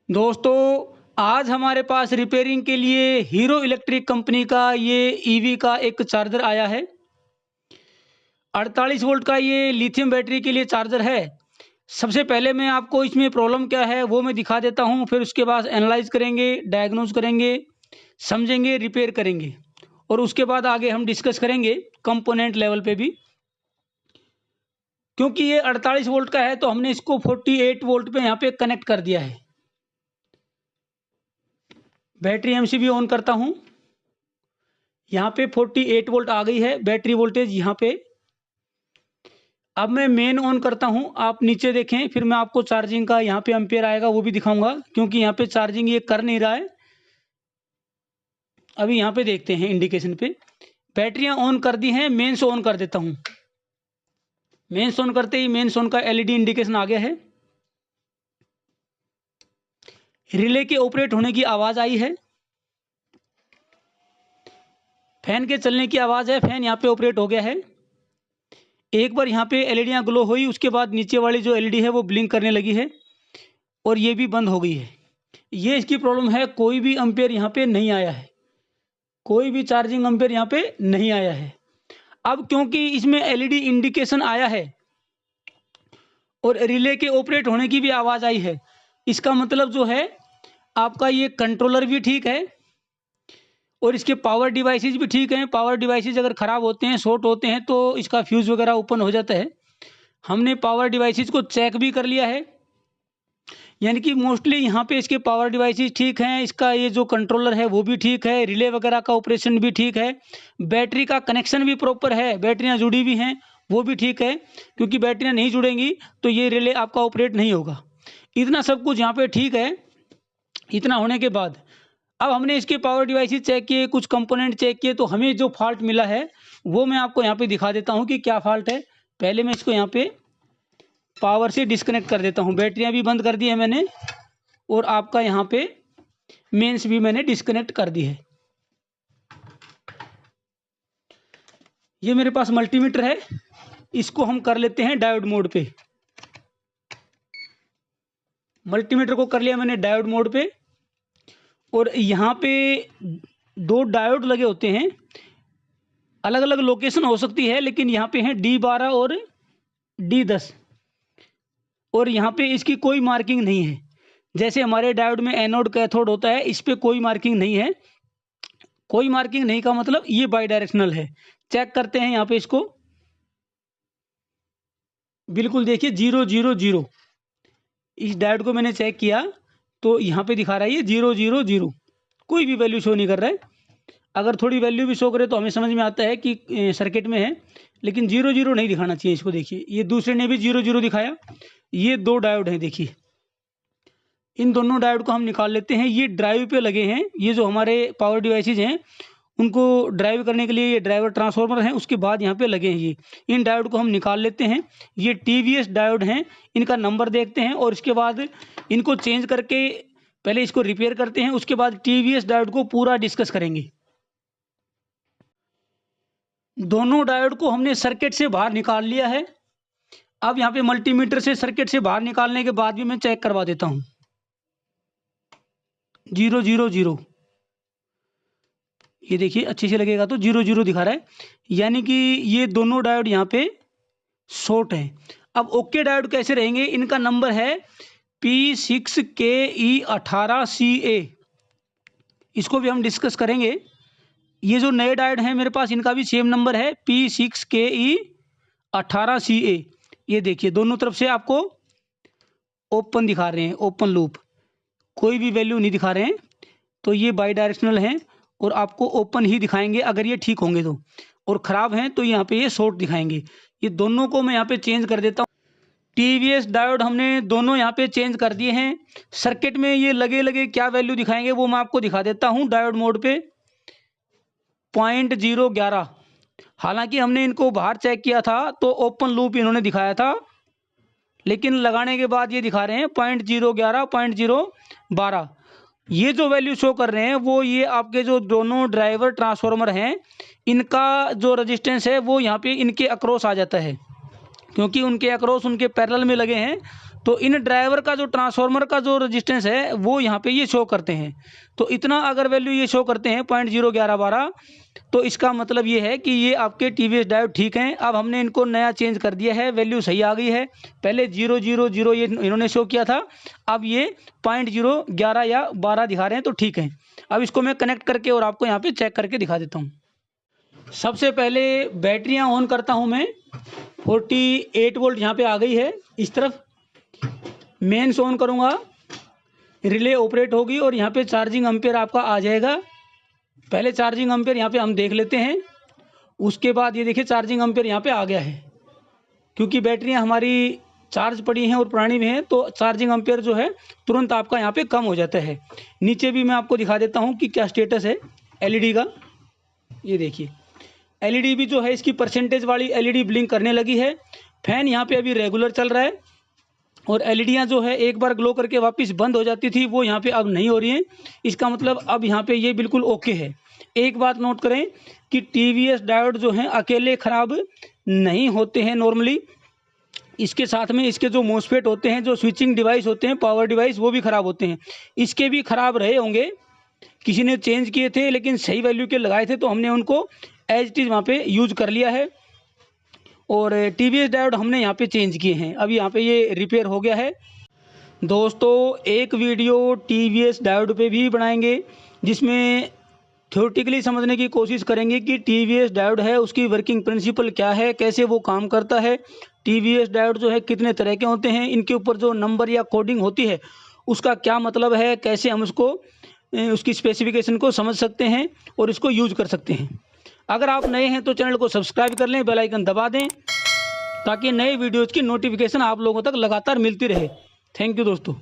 दोस्तों, आज हमारे पास रिपेयरिंग के लिए हीरो इलेक्ट्रिक कंपनी का ये ईवी का एक चार्जर आया है। 48 वोल्ट का ये लिथियम बैटरी के लिए चार्जर है। सबसे पहले मैं आपको इसमें प्रॉब्लम क्या है वो मैं दिखा देता हूँ, फिर उसके बाद एनालाइज करेंगे, डायग्नोज करेंगे, समझेंगे, रिपेयर करेंगे और उसके बाद आगे हम डिस्कस करेंगे कंपोनेंट लेवल पे भी। क्योंकि ये 48 वोल्ट का है तो हमने इसको 48 वोल्ट पे यहाँ पे कनेक्ट कर दिया है। बैटरी एमसीबी ऑन करता हूँ। यहाँ पे 48 वोल्ट आ गई है बैटरी वोल्टेज यहाँ पे। अब मैं मेन ऑन करता हूँ, आप नीचे देखें, फिर मैं आपको चार्जिंग का यहाँ पे एम्पेयर आएगा वो भी दिखाऊंगा, क्योंकि यहाँ पे चार्जिंग ये कर नहीं रहा है। अभी यहाँ पे देखते हैं इंडिकेशन पे बैटरियाँ ऑन कर दी हैं। मेन्स ऑन कर देता हूँ। मेन्स ऑन करते ही मेन्स ऑन का एलईडी इंडिकेशन आ गया है। रिले के ऑपरेट होने की आवाज़ आई है। फैन के चलने की आवाज़ है। फैन यहाँ पे ऑपरेट हो गया है। एक बार यहाँ पे एलईडियाँ ग्लो हुई, उसके बाद नीचे वाली जो एलईडी है वो ब्लिंक करने लगी है और ये भी बंद हो गई है। ये इसकी प्रॉब्लम है। कोई भी एम्पेयर यहाँ पे नहीं आया है, कोई भी चार्जिंग एम्पेयर यहाँ पे नहीं आया है। अब क्योंकि इसमें एलईडी इंडिकेशन आया है और रिले के ऑपरेट होने की भी आवाज़ आई है, इसका मतलब जो है आपका ये कंट्रोलर भी ठीक है और इसके पावर डिवाइसेस भी ठीक हैं। पावर डिवाइसेस अगर ख़राब होते हैं, शॉर्ट होते हैं तो इसका फ्यूज़ वगैरह ओपन हो जाता है। हमने पावर डिवाइसेस को चेक भी कर लिया है, यानी कि मोस्टली यहाँ पे इसके पावर डिवाइसेस ठीक हैं। इसका ये जो कंट्रोलर है वो भी ठीक है, रिले वगैरह का ऑपरेशन भी ठीक है, बैटरी का कनेक्शन भी प्रॉपर है, बैटरियाँ जुड़ी भी हैं वो भी ठीक है, क्योंकि बैटरियाँ नहीं जुड़ेंगी तो ये रिले आपका ऑपरेट नहीं होगा। इतना सब कुछ यहाँ पे ठीक है। इतना होने के बाद अब हमने इसके पावर डिवाइसेस चेक किए, कुछ कंपोनेंट चेक किए, तो हमें जो फॉल्ट मिला है वो मैं आपको यहाँ पे दिखा देता हूँ कि क्या फॉल्ट है। पहले मैं इसको यहाँ पे पावर से डिस्कनेक्ट कर देता हूँ। बैटरियाँ भी बंद कर दी है मैंने और आपका यहाँ पे मेंस भी मैंने डिस्कनेक्ट कर दी है। ये मेरे पास मल्टीमीटर है, इसको हम कर लेते हैं डायोड मोड पे। मल्टीमीटर को कर लिया मैंने डायोड मोड पे और यहाँ पे दो डायोड लगे होते हैं। अलग अलग लोकेशन हो सकती है, लेकिन यहाँ पे हैं D12 और D10 और यहाँ पे इसकी कोई मार्किंग नहीं है। जैसे हमारे डायोड में एनोड कैथोड होता है, इस पे कोई मार्किंग नहीं है। कोई मार्किंग नहीं का मतलब ये बाई डायरेक्शनल है। चेक करते हैं यहाँ पे इसको, बिल्कुल देखिए 0 0 0। इस डायोड को मैंने चेक किया तो यहाँ पे दिखा रहा है ये 0 0 0, कोई भी वैल्यू शो नहीं कर रहा है। अगर थोड़ी वैल्यू भी शो करे तो हमें समझ में आता है कि सर्किट में है, लेकिन 0 0 नहीं दिखाना चाहिए इसको। देखिए ये दूसरे ने भी 0 0 दिखाया। ये दो डायोड हैं, देखिए इन दोनों डायोड को हम निकाल लेते हैं। ये ड्राइव पे लगे हैं, ये जो हमारे पावर डिवाइसेज हैं उनको ड्राइव करने के लिए ये ड्राइवर ट्रांसफार्मर हैं, उसके बाद यहाँ पे लगे हैं ये। इन डायोड को हम निकाल लेते हैं। ये TVS डायोड हैं, इनका नंबर देखते हैं और इसके बाद इनको चेंज करके पहले इसको रिपेयर करते हैं, उसके बाद TVS डायोड को पूरा डिस्कस करेंगे। दोनों डायोड को हमने सर्किट से बाहर निकाल लिया है। अब यहाँ पे मल्टीमीटर से सर्किट से बाहर निकालने के बाद भी मैं चेक करवा देता हूँ। 0 0 0, ये देखिए अच्छे से लगेगा तो 0 0 दिखा रहा है, यानी कि ये दोनों डायोड यहाँ पे शॉर्ट है। अब ओके डायोड कैसे रहेंगे, इनका नंबर है P6KE18CA। इसको भी हम डिस्कस करेंगे। ये जो नए डायोड हैं मेरे पास, इनका भी सेम नंबर है P6KE18CA। ये देखिए दोनों तरफ से आपको ओपन दिखा रहे हैं, ओपन लूप, कोई भी वैल्यू नहीं दिखा रहे हैं। तो ये बाई डायरेक्शनल हैं और आपको ओपन ही दिखाएंगे अगर ये ठीक होंगे तो, और ख़राब हैं तो यहाँ पे ये शॉर्ट दिखाएंगे। ये दोनों को मैं यहाँ पे चेंज कर देता हूँ। TVS डायोड हमने दोनों यहाँ पे चेंज कर दिए हैं। सर्किट में ये लगे लगे क्या वैल्यू दिखाएंगे वो मैं आपको दिखा देता हूँ। डायोड मोड पे 0.011, हालांकि हमने इनको बाहर चेक किया था तो ओपन लूप इन्होंने दिखाया था, लेकिन लगाने के बाद ये दिखा रहे हैं 0.011 0.012। ये जो वैल्यू शो कर रहे हैं वो ये आपके जो दोनों ड्राइवर ट्रांसफार्मर हैं इनका जो रेजिस्टेंस है वो यहाँ पे इनके अक्रॉस आ जाता है, क्योंकि उनके अक्रॉस उनके पैरेलल में लगे हैं तो इन ड्राइवर का जो ट्रांसफार्मर का जो रजिस्टेंस है वो यहाँ पे ये शो करते हैं। तो इतना अगर वैल्यू ये शो करते हैं 0.01112, तो इसका मतलब ये है कि ये आपके TVS डायोड ठीक हैं। अब हमने इनको नया चेंज कर दिया है, वैल्यू सही आ गई है। पहले 000 ये इन्होंने शो किया था, अब ये 0.011 या 12 दिखा रहे हैं, तो ठीक है। अब इसको मैं कनेक्ट करके और आपको यहाँ पे चेक करके दिखा देता हूँ। सबसे पहले बैटरियाँ ऑन करता हूँ मैं। 48 वोल्ट यहाँ पे आ गई है इस तरफ। मेंस ऑन करूँगा, रिले ऑपरेट होगी और यहाँ पे चार्जिंग एम्पेयर आपका आ जाएगा। पहले चार्जिंग एम्पेयर यहाँ पे हम देख लेते हैं, उसके बाद ये देखिए चार्जिंग एम्पेयर यहाँ पे आ गया है। क्योंकि बैटरियाँ हमारी चार्ज पड़ी हैं और पुरानी में हैं, तो चार्जिंग एम्पेयर जो है तुरंत आपका यहाँ पे कम हो जाता है। नीचे भी मैं आपको दिखा देता हूँ कि क्या स्टेटस है LED का। ये देखिए LED भी जो है इसकी परसेंटेज वाली LED ब्लिंक करने लगी है। फैन यहाँ पे अभी रेगुलर चल रहा है और एलईडियाँ जो है एक बार ग्लो करके वापस बंद हो जाती थी, वो यहाँ पे अब नहीं हो रही हैं। इसका मतलब अब यहाँ पे ये बिल्कुल ओके है। एक बात नोट करें कि TVS डायोड जो हैं अकेले ख़राब नहीं होते हैं नॉर्मली, इसके साथ में इसके जो मोसफेट होते हैं, जो स्विचिंग डिवाइस होते हैं, पावर डिवाइस, वो भी ख़राब होते हैं। इसके भी ख़राब रहे होंगे, किसी ने चेंज किए थे लेकिन सही वैल्यू के लगाए थे, तो हमने उनको एज इट इज़ वहाँ पे यूज कर लिया है। और TVS डायोड हमने यहाँ पे चेंज किए हैं, अब यहाँ पे ये रिपेयर हो गया है। दोस्तों एक वीडियो TVS डायोड पे भी बनाएंगे, जिसमें थ्योरेटिकली समझने की कोशिश करेंगे कि TVS डायोड है उसकी वर्किंग प्रिंसिपल क्या है, कैसे वो काम करता है। TVS डायोड जो है कितने तरह के होते हैं, इनके ऊपर जो नंबर या कोडिंग होती है उसका क्या मतलब है, कैसे हम उसको उसकी स्पेसिफिकेशन को समझ सकते हैं और इसको यूज कर सकते हैं। अगर आप नए हैं तो चैनल को सब्सक्राइब कर लें, बेल आइकन दबा दें, ताकि नए वीडियोज़ की नोटिफिकेशन आप लोगों तक लगातार मिलती रहे। थैंक यू दोस्तों।